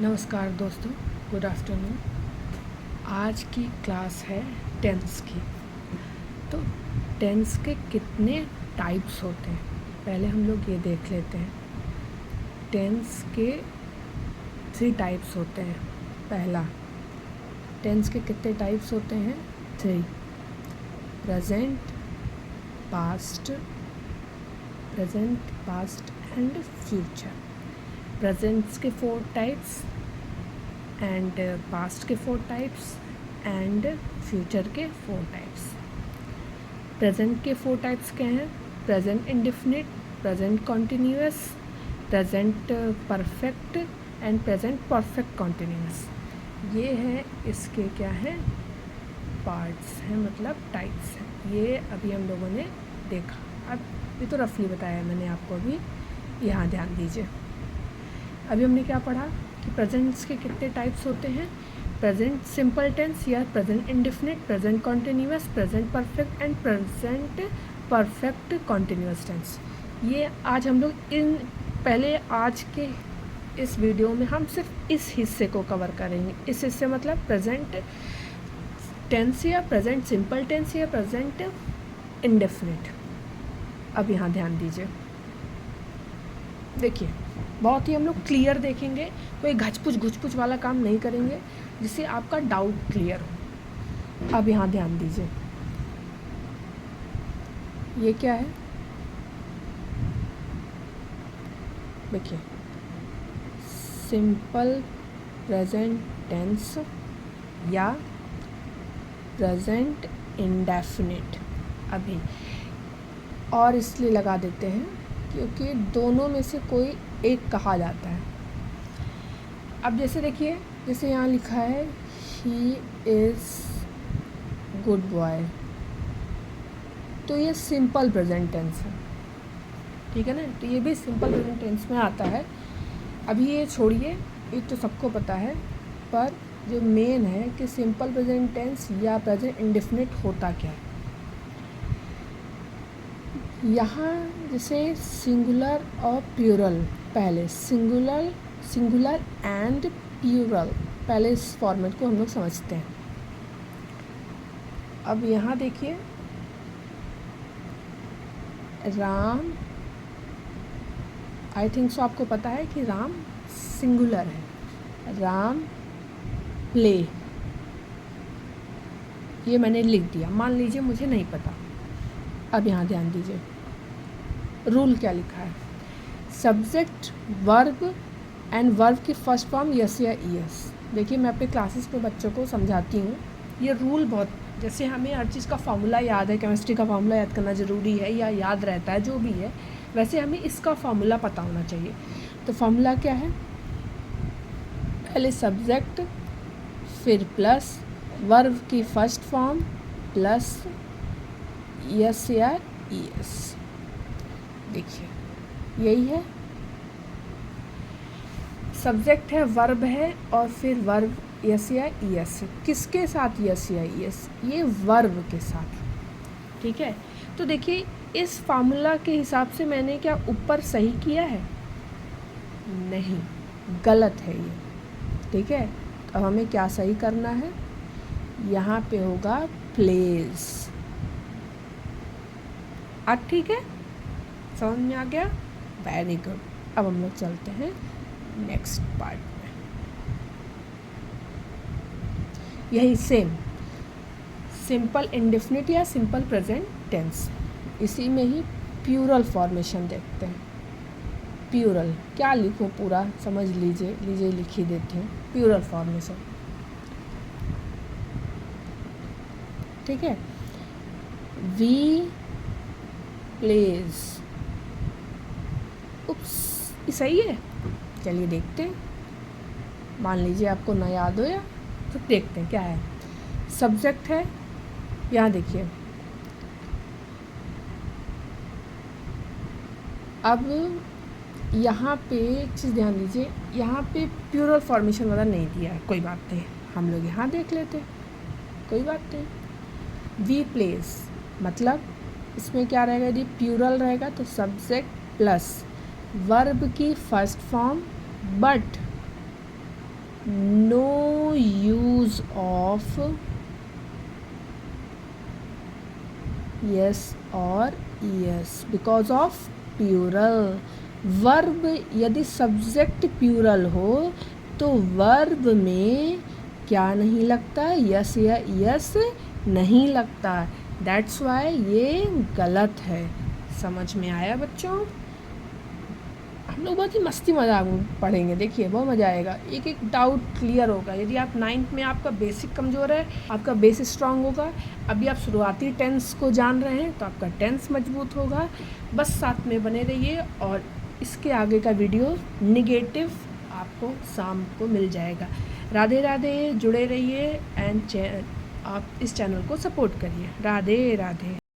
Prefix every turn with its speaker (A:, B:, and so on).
A: नमस्कार दोस्तों, good afternoon. आज की क्लास है टेंस की। तो टेंस के कितने टाइप्स होते हैं पहले हम लोग ये देख लेते हैं। टेंस के 3 टाइप्स होते हैं। पहला, टेंस के कितने टाइप्स होते हैं? 3। Present, past and future. Presents के 4 टाइप्स एंड पास्ट के 4 टाइप्स एंड फ्यूचर के 4 टाइप्स। प्रेजेंट के 4 टाइप्स क्या हैं? Present indefinite, present continuous, present perfect and present perfect continuous. ये है इसके क्या हैं? पार्ट्स हैं, मतलब टाइप्स हैं। ये अभी हम लोगों ने देखा। अब ये तो रफली बताया मैंने आपको, अभी यहाँ ध्यान दीजिए। अभी हमने क्या पढ़ा कि प्रेजेंट्स के कितने टाइप्स होते हैं? प्रेजेंट सिंपल टेंस या present indefinite, present continuous, present perfect and present perfect continuous tense. ये आज हम लोग पहले आज के इस वीडियो में हम सिर्फ इस हिस्से को कवर करेंगे। इस हिस्से मतलब प्रेजेंट टेंस या प्रेजेंट सिंपल टेंस या प्रेजेंट इंडेफिनिट। अब यहाँ ध्यान दीजिए, देखिए बहुत ही हम लोग क्लियर देखेंगे, कोई घचपुच वाला काम नहीं करेंगे, जिससे आपका डाउट क्लियर हो। अब यहाँ ध्यान दीजिए, ये क्या है? देखिए, सिंपल प्रेजेंट टेंस या प्रेजेंट इंडेफिनिट। अभी और इसलिए लगा देते हैं क्योंकि दोनों में से कोई एक कहा जाता है। अब जैसे देखिए, जैसे यहाँ लिखा है ही इज़ गुड बॉय, तो ये सिंपल प्रेजेंट टेंस है, ठीक है ना? तो ये भी सिंपल प्रेजेंट टेंस में आता है। अभी ये छोड़िए, ये तो सबको पता है, पर जो मेन है कि सिंपल प्रेजेंट टेंस या प्रेजेंट इंडेफिनिट होता क्या है। यहाँ जैसे सिंगुलर और प्लूरल, पहले सिंगुलर एंड प्लूरल, पहले इस फॉर्मेट को हम लोग समझते हैं। अब यहाँ देखिए, राम, आई थिंक सो आपको पता है कि राम सिंगुलर है। राम प्ले, ये मैंने लिख दिया, मान लीजिए मुझे नहीं पता। अब यहाँ ध्यान दीजिए, रूल क्या लिखा है? सब्जेक्ट, वर्ब एंड वर्ब की फर्स्ट फॉर्म यस या ईएस। देखिए, मैं अपने क्लासेस में बच्चों को समझाती हूँ, ये रूल बहुत, जैसे हमें हर चीज़ का फार्मूला याद है, केमिस्ट्री का फार्मूला याद करना ज़रूरी है या याद रहता है, जो भी है, वैसे हमें इसका फार्मूला पता होना चाहिए। तो फार्मूला क्या है? पहले सब्जेक्ट, फिर प्लस वर्ब की फर्स्ट फॉर्म प्लस यस या ईएस। देखिए, यही है, सब्जेक्ट है, वर्ब है और फिर वर्ब यस या ईएस। किसके साथ यस या ईएस? ये वर्ब के साथ, ठीक है? तो देखिए, इस फार्मूला के हिसाब से मैंने क्या ऊपर सही किया है? नहीं, गलत है ये, ठीक है? अब हमें क्या सही करना है? यहाँ पे होगा प्लेस। अब ठीक है, समझ में आ गया? Very good. अब हम लोग चलते हैं नेक्स्ट पार्ट में। यही सेम सिंपल इंडेफिनिट या सिंपल प्रेजेंट टेंस, इसी में ही प्लूरल फॉर्मेशन देखते हैं। प्लूरल क्या लिखूं, पूरा समझ लीजिए लिख ही देती हूँ। प्लूरल फॉर्मेशन, ठीक है? वी प्लेज, उप्स, ये सही है? चलिए देखते हैं। मान लीजिए आपको ना याद हो, या तो देखते हैं क्या है। सब्जेक्ट है, यहाँ देखिए, अब यहाँ पे एक चीज़ ध्यान दीजिए, यहाँ पे प्लूरल फॉर्मेशन वाला नहीं दिया है, कोई बात नहीं, हम लोग यहाँ देख लेते हैं, कोई बात नहीं। वी प्लेस मतलब इसमें क्या रहेगा? यदि प्लूरल रहेगा तो सब्जेक्ट प्लस वर्ब की first form but no use of yes or yes because of plural. Verb यदि सब्जेक्ट प्यूरल हो तो वर्ब में क्या नहीं लगता, यस या यस नहीं लगता। दैट्स वाई ये गलत है। समझ में आया बच्चों? हम लोग बहुत ही मस्ती मजाक में पढ़ेंगे, देखिए बहुत मज़ा आएगा, एक एक डाउट क्लियर होगा। यदि आप 9th में आपका बेसिक कमज़ोर है, आपका बेस स्ट्रांग होगा, अभी आप शुरुआती टेंस को जान रहे हैं तो आपका टेंस मजबूत होगा। बस साथ में बने रहिए और इसके आगे का वीडियो नेगेटिव आपको शाम को मिल जाएगा। राधे राधे, जुड़े रहिए एंड आप इस चैनल को सपोर्ट करिए। राधे राधे।